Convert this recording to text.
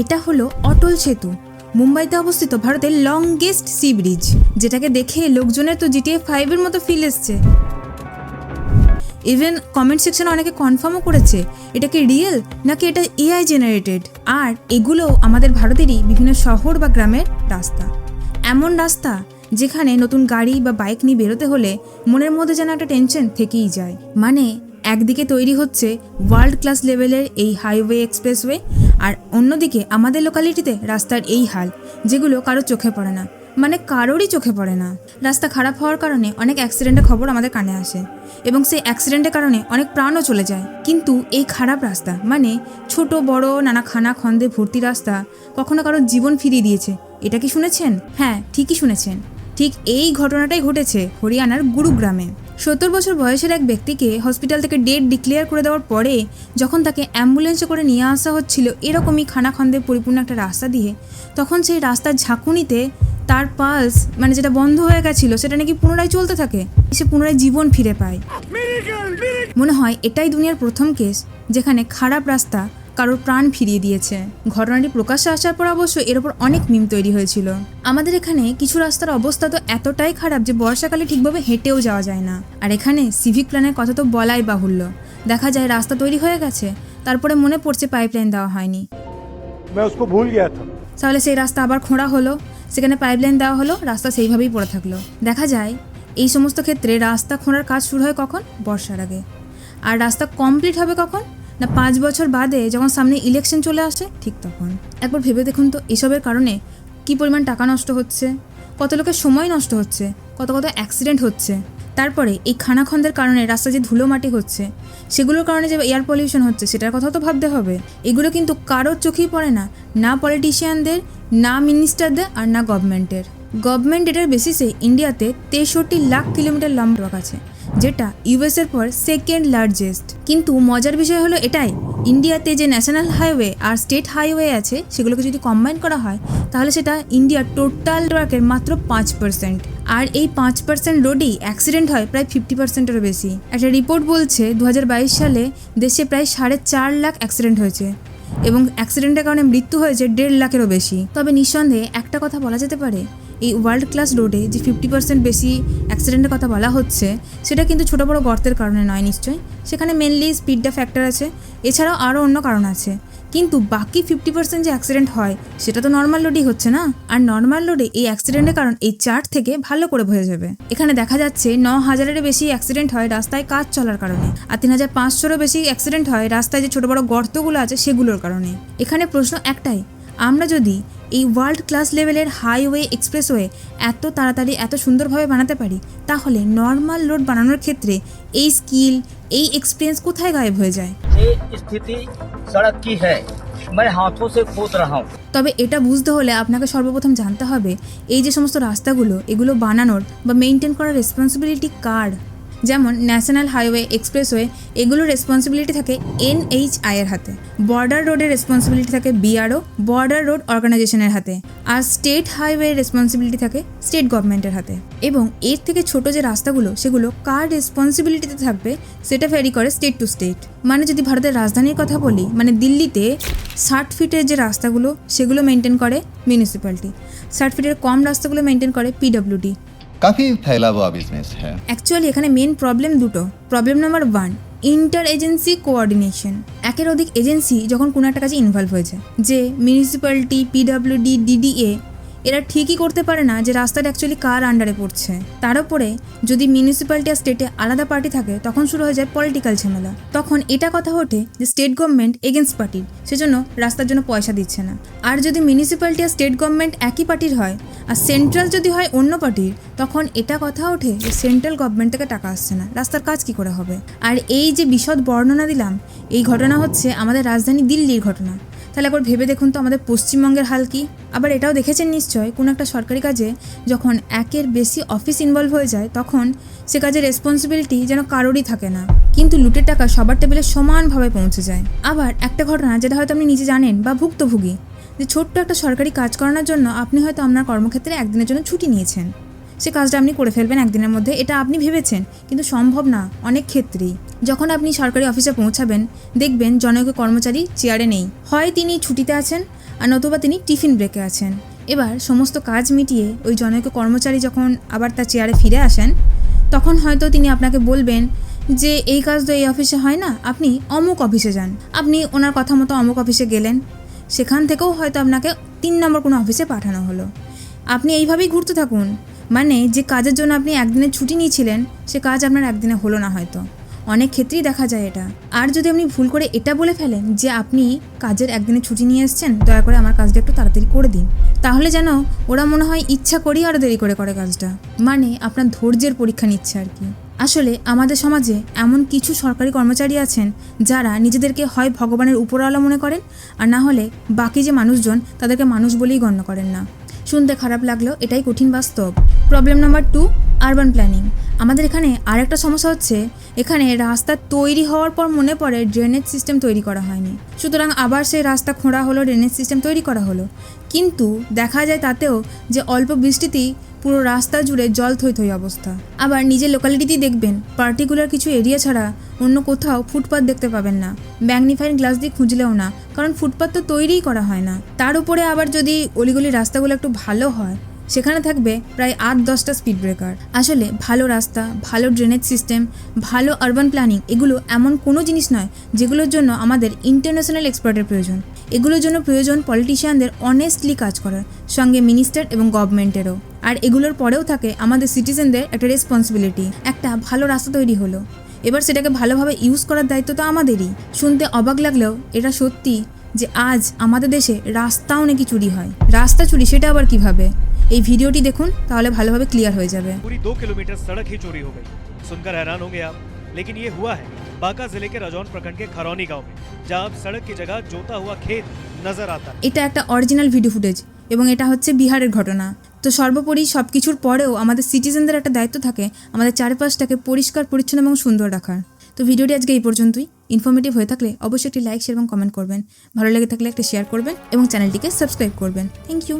এটা হলো অটল সেতু, মুম্বাইতে অবস্থিত ভারতের লংগেস্ট সি ব্রিজ, যেটাকে দেখে লোকজনের তো GTA 5 এর মতো ফিল এসছে। ইভেন কমেন্ট সেকশনে অনেকে কনফার্মও করেছে এটা কি রিয়েল নাকি এটা AI জেনারেটেড। আর এগুলো আমাদের ভারতেরই বিভিন্ন শহর বা গ্রামের রাস্তা, এমন রাস্তা যেখানে নতুন গাড়ি বা বাইক নিয়ে বেরোতে হলে মনের মধ্যে যেন একটা টেনশন থেকেই যায়। মানে একদিকে তৈরি হচ্ছে ওয়ার্ল্ড ক্লাস লেভেলের এই হাইওয়ে এক্সপ্রেসওয়ে, আর অন্যদিকে আমাদের লোকালিটিতে রাস্তার এই হাল, যেগুলো কারো চোখে পড়ে না, মানে কারোরই চোখে পড়ে না। রাস্তা খারাপ হওয়ার কারণে অনেক অ্যাক্সিডেন্টের খবর আমাদের কানে আসে এবং সেই অ্যাক্সিডেন্টের কারণে অনেক প্রাণও চলে যায়। কিন্তু এই খারাপ রাস্তা, মানে ছোট বড় নানা খানা খন্দে ভর্তি রাস্তা কখনো কারোর জীবন ফিরিয়ে দিয়েছে, এটা কি শুনেছেন? হ্যাঁ, ঠিকই শুনেছেন। ঠিক এই ঘটনাটাই ঘটেছে হরিয়ানার গুরুগ্রামে। 70 বছর বয়সের এক ব্যক্তিকে হসপিটাল থেকে ডেড ডিক্লেয়ার করে দেওয়ার পরে যখন তাকে অ্যাম্বুলেন্সে করে নিয়ে আসা হচ্ছিল এরকমই খানাখন্দে পরিপূর্ণ একটা রাস্তা দিয়ে, তখন সেই রাস্তার ঝাঁকুনিতে তার পালস, মানে যেটা বন্ধ হয়ে গেছিল সেটা নাকি পুনরায় চলতে থাকে, সে পুনরায় জীবন ফিরে পায়। মনে হয় এটাই দুনিয়ার প্রথম কেস যেখানে খারাপ রাস্তা কারোর প্রাণ ফিরিয়ে দিয়েছে। ঘটনাটি প্রকাশ্যে আসার পর অবশ্য এর ওপর অনেক মিম তৈরি হয়েছিল। আমাদের এখানে কিছু রাস্তার অবস্থা তো এতটাই খারাপ যে বর্ষাকালে ঠিকভাবে হেঁটেও যাওয়া যায় না। আর এখানে সিভিক প্ল্যানের কথা তো বলাই বাহুল্য। দেখা যায় রাস্তা তৈরি হয়ে গেছে, তারপরে মনে পড়ছে পাইপলাইন দেওয়া হয়নি, তাহলে সেই রাস্তা আবার খোঁড়া হলো, সেখানে পাইপলাইন দেওয়া হলো, রাস্তা সেইভাবেই পড়ে থাকলো। দেখা যায় এই সমস্ত ক্ষেত্রে রাস্তা খোঁড়ার কাজ শুরু হয় কখন? বর্ষার আগে। আর রাস্তা কমপ্লিট হবে কখন? না 5 বছর বাদে, যখন সামনে ইলেকশন চলে আসে ঠিক তখন। একবার ভেবে দেখুন তো এসবের কারণে কী পরিমাণ টাকা নষ্ট হচ্ছে, কত লোকের সময় নষ্ট হচ্ছে, কত কত অ্যাক্সিডেন্ট হচ্ছে। তারপরে এই খানাখন্দের কারণে রাস্তা যে ধুলো মাটি হচ্ছে, সেগুলোর কারণে যে এয়ার পলিউশন হচ্ছে, সেটার কথাও তো ভাবতে হবে। এগুলো কিন্তু কারোর চোখেই পড়ে না, না পলিটিশিয়ানদের, না মিনিস্টারদের, আর না গভর্নমেন্টের। গভর্নমেন্ট এটার বেসিসে ইন্ডিয়াতে 63 লাখ কিলোমিটার লম্বা আছে, যেটা ইউএসের পর সেকেন্ড লার্জেস্ট। কিন্তু মজার বিষয় হলো এটাই, ইন্ডিয়াতে যে ন্যাশনাল হাইওয়ে আর স্টেট হাইওয়ে আছে সেগুলোকে যদি কম্বাইন করা হয় তাহলে সেটা ইন্ডিয়ার টোটাল ট্রাকের মাত্র 5%। আর এই 5% রোডেই অ্যাক্সিডেন্ট হয় প্রায় 50%-এরও বেশি। একটা রিপোর্ট বলছে 2022 সালে দেশে প্রায় 4.5 লাখ অ্যাক্সিডেন্ট হয়েছে এবং অ্যাক্সিডেন্টের কারণে মৃত্যু হয়েছে 1.5 লাখেরও বেশি। তবে নিঃসন্দেহে একটা কথা বলা যেতে পারে, এই ওয়ার্ল্ড ক্লাস রোডে যে 50% বেশি অ্যাক্সিডেন্টের কথা বলা হচ্ছে সেটা কিন্তু ছোটো বড়ো গর্তের কারণে নয় নিশ্চয়ই, সেখানে মেনলি স্পিডটা ফ্যাক্টর আছে, এছাড়াও আরও অন্য কারণ আছে। কিন্তু বাকি 50% যে অ্যাক্সিডেন্ট হয় সেটা তো নর্মাল রোডেই হচ্ছে না। আর নর্মাল রোডে এই অ্যাক্সিডেন্টের কারণ এই চার্ট থেকে ভালো করে বোঝা যাবে। এখানে দেখা যাচ্ছে 9,000-এরও বেশি অ্যাক্সিডেন্ট হয় রাস্তায় কাজ চলার কারণে, আর 3,500-এরও বেশি অ্যাক্সিডেন্ট হয় রাস্তায় যে ছোটো বড়ো গর্তগুলো আছে সেগুলোর কারণে। এখানে প্রশ্ন একটাই, আমরা যদি এই ওয়ার্ল্ড ক্লাস লেভেলের হাইওয়ে এক্সপ্রেসওয়ে এত তাড়াতাড়ি এত সুন্দরভাবে বানাতে পারি, তাহলে নর্মাল রোড বানানোর ক্ষেত্রে এই স্কিল, এই এক্সপিরিয়েন্স কোথায় গায়েব হয়ে যায়? ये स्थिति सड़क की है, मैं हाथों से खोद रहा हूँ। তবে এটা বুঝতে হলে আপনাকে সর্বপ্রথম জানতে হবে এই যে সমস্ত রাস্তাগুলো এগুলো বানানোর বা মেনটেন করার রেসপন্সিবিলিটি কার। যেমন ন্যাশনাল হাইওয়ে এক্সপ্রেসওয়ে এগুলোর রেসপন্সিবিলিটি থাকে NHAI এর হাতে, বর্ডার রোডের রেসপন্সিবিলিটি থাকে BRO, বর্ডার রোড অর্গানাইজেশনের হাতে, আর স্টেট হাইওয়ে রেসপন্সিবিলিটি থাকে স্টেট গভর্নমেন্টের হাতে। এবং এর থেকে ছোট যে রাস্তাগুলো সেগুলো কার রেসপন্সিবিলিটিতে থাকবে সেটা ভ্যারি করে স্টেট টু স্টেট। মানে যদি ভারতের রাজধানীর কথা বলি, মানে দিল্লিতে 60 ফিটের যে রাস্তাগুলো সেগুলো মেনটেন করে মিউনিসিপ্যালিটি, 60 ফিটের কম রাস্তাগুলো মেনটেন করে PWD। काफ़ी फैला हुआ बिजनेस है। অ্যাকচুয়ালি এখানে মেন প্রবলেম দুটো। Problem number 1, inter agency coordination. একের অধিক এজেন্সি যখন কোনো একটা কাজে ইনভলভ হয়েছে, যে মিউনিসিপ্যালিটি, PWD, DDA এরা ঠিকই করতে পারে না যে রাস্তাটা অ্যাকচুয়ালি কার আন্ডারে পড়ছে। তার উপরে যদি মিউনিসিপ্যালিটি আর স্টেটে আলাদা পার্টি থাকে তখন শুরু হয়ে যায় পলিটিক্যাল ঝামেলা। তখন এটা কথা ওঠে যে স্টেট গভর্নমেন্ট এগেনস্ট পার্টির, সেজন্য রাস্তার জন্য পয়সা দিচ্ছে না। আর যদি মিউনিসিপ্যালিটি আর স্টেট গভর্নমেন্ট একই পার্টির হয় আর সেন্ট্রাল যদি হয় অন্য পার্টির, তখন এটা কথা ওঠে যে সেন্ট্রাল গভর্নমেন্ট থেকে টাকা আসছে না, রাস্তার কাজ কি করে হবে। আর এই যে বিশদ বর্ণনা দিলাম, এই ঘটনা হচ্ছে আমাদের রাজধানী দিল্লির ঘটনা। তাহলে একবার ভেবে দেখুন তো আমাদের পশ্চিমবঙ্গের হাল কি। আবার এটাও দেখেছেন নিশ্চয়, কোনো একটা সরকারি কাজে যখন একের বেশি অফিস ইনভলভ হয়ে যায় তখন সে কাজের রেসপন্সিবিলিটি যেন কারোরই থাকে না, কিন্তু লুটের টাকা সবার টেবিলে সমানভাবে পৌঁছে যায়। আবার একটা ঘটনা যেটা হয়তো আপনি নিজে জানেন বা ভুক্তভোগী, যে ছোট্ট একটা সরকারি কাজ করানোর জন্য আপনি হয়তো আপনার কর্মক্ষেত্রে একদিনের জন্য ছুটি নিয়েছেন, সে কাজটা আপনি করে ফেলবেন একদিনের মধ্যে, এটা আপনি ভেবেছেন, কিন্তু সম্ভব না অনেক ক্ষেত্রেই। যখন আপনি সরকারি অফিসে পৌঁছাবেন দেখবেন জনৈক কর্মচারী চেয়ারে নেই, হয় তিনি ছুটিতে আছেন আর নতুবা তিনি টিফিন ব্রেকে আছেন। এবার সমস্ত কাজ মিটিয়ে ওই জনৈক কর্মচারী যখন আবার তার চেয়ারে ফিরে আসেন তখন হয়তো তিনি আপনাকে বলবেন যে এই কাজ তো এই অফিসে হয় না, আপনি অমুক অফিসে যান। আপনি ওনার কথা মতো অমুক অফিসে গেলেন, সেখান থেকেও হয়তো আপনাকে 3 নম্বর কোনো অফিসে পাঠানো হলো। আপনি এইভাবেই ঘুরতে থাকুন, মানে যে কাজের জন্য আপনি একদিনের ছুটি নিয়েছিলেন সে কাজ আপনার একদিনে হলো না হয়তো, অনেক ক্ষেত্রেই দেখা যায় এটা। আর যদি আপনি ভুল করে এটা বলে ফেলেন যে আপনি কাজের একদিনে ছুটি নিয়ে এসেছেন, দয়া করে আমার কাজটা একটু তাড়াতাড়ি করে দিন, তাহলে যেন ওরা মনে হয় ইচ্ছা করেই আরও দেরি করে কাজটা, মানে আপনার ধৈর্যের পরীক্ষা নিচ্ছে আর কি। আসলে আমাদের সমাজে এমন কিছু সরকারি কর্মচারী আছেন যারা নিজেদেরকে হয় ভগবানের উপরওয়ালা মনে করেন, আর না হলে বাকি যে মানুষজন তাদেরকে মানুষ বলেই গণ্য করেন না। শুনতে খারাপ লাগলেও এটাই কঠিন বাস্তব। Problem number 2, urban planning. আমাদের এখানে আরেকটা সমস্যা হচ্ছে, এখানে রাস্তা তৈরি হওয়ার পর মনে পড়ে ড্রেনেজ সিস্টেম তৈরি করা হয়নি, সুতরাং আবার সেই রাস্তা খোঁড়া হলো, ড্রেনেজ সিস্টেম তৈরি করা হলো। কিন্তু দেখা যায় তাতেও যে অল্প বৃষ্টিতেই পুরো রাস্তা জুড়ে জল থই থই অবস্থা। আবার নিজের লোকালিটিতেই দেখবেন পার্টিকুলার কিছু এরিয়া ছাড়া অন্য কোথাও ফুটপাথ দেখতে পাবেন না, ম্যাগনিফাইং গ্লাস দিয়ে খুঁজলেও না, কারণ ফুটপাথ তো তৈরিই করা হয় না। তার উপরে আবার যদি অলিগলি রাস্তাগুলো একটু ভালো হয় সেখানে থাকবে প্রায় 8-10টা স্পিড ব্রেকার। আসলে ভালো রাস্তা, ভালো ড্রেনেজ সিস্টেম, ভালো আরবান প্ল্যানিং এগুলো এমন কোনো জিনিস নয় যেগুলোর জন্য আমাদের ইন্টারন্যাশনাল এক্সপার্টের প্রয়োজন। এগুলোর জন্য প্রয়োজন পলিটিশিয়ানদের অনেস্টলি কাজ করার, সঙ্গে মিনিস্টার এবং গভর্নমেন্টেরও। আর এগুলোর পরেও থাকে আমাদের সিটিজেনদের একটা রেসপন্সিবিলিটি। একটা ভালো রাস্তা তৈরি হলো, এবার সেটাকে ভালোভাবে ইউজ করার দায়িত্ব তো আমাদেরই। শুনতে অবাক লাগলেও এটা সত্যি যে আজ আমাদের দেশে রাস্তাও নাকি চুরি হয়। রাস্তা চুরি, সেটা আবার কিভাবে? এই ভিডিওটি দেখুন, তাহলে ভালোভাবে ক্লিয়ার হয়ে যাবে। पूरी 2 किलोमीटर सड़क ही चोरी हो गई। सुनकर हैरान होंगे आप, लेकिन ये हुआ है बांका जिले के रजौन प्रखंड के खरौनी गांव में, जहां अब सड़क की जगह जोता हुआ खेत नजर आता है। এটা একটা অরিজিনাল ভিডিও ফুটেজ এবং এটা হচ্ছে বিহারের ঘটনা। তো সর্বোপরি সব কিছুর পরেও আমাদের সিটিজেনদের একটা দায়িত্ব থাকে আমাদের চারপাশটাকে পরিষ্কার পরিচ্ছন্ন এবং সুন্দর রাখার। তো ভিডিওটি আজকে এই পর্যন্তই। ইনফরমেটিভ হয়ে থাকলে অবশ্যই একটি লাইক, শেয়ার এবং কমেন্ট করবেন। ভালো লেগে থাকলে একটা শেয়ার করবেন এবং চ্যানেলটিকে সাবস্ক্রাইব করবেন। Thank you.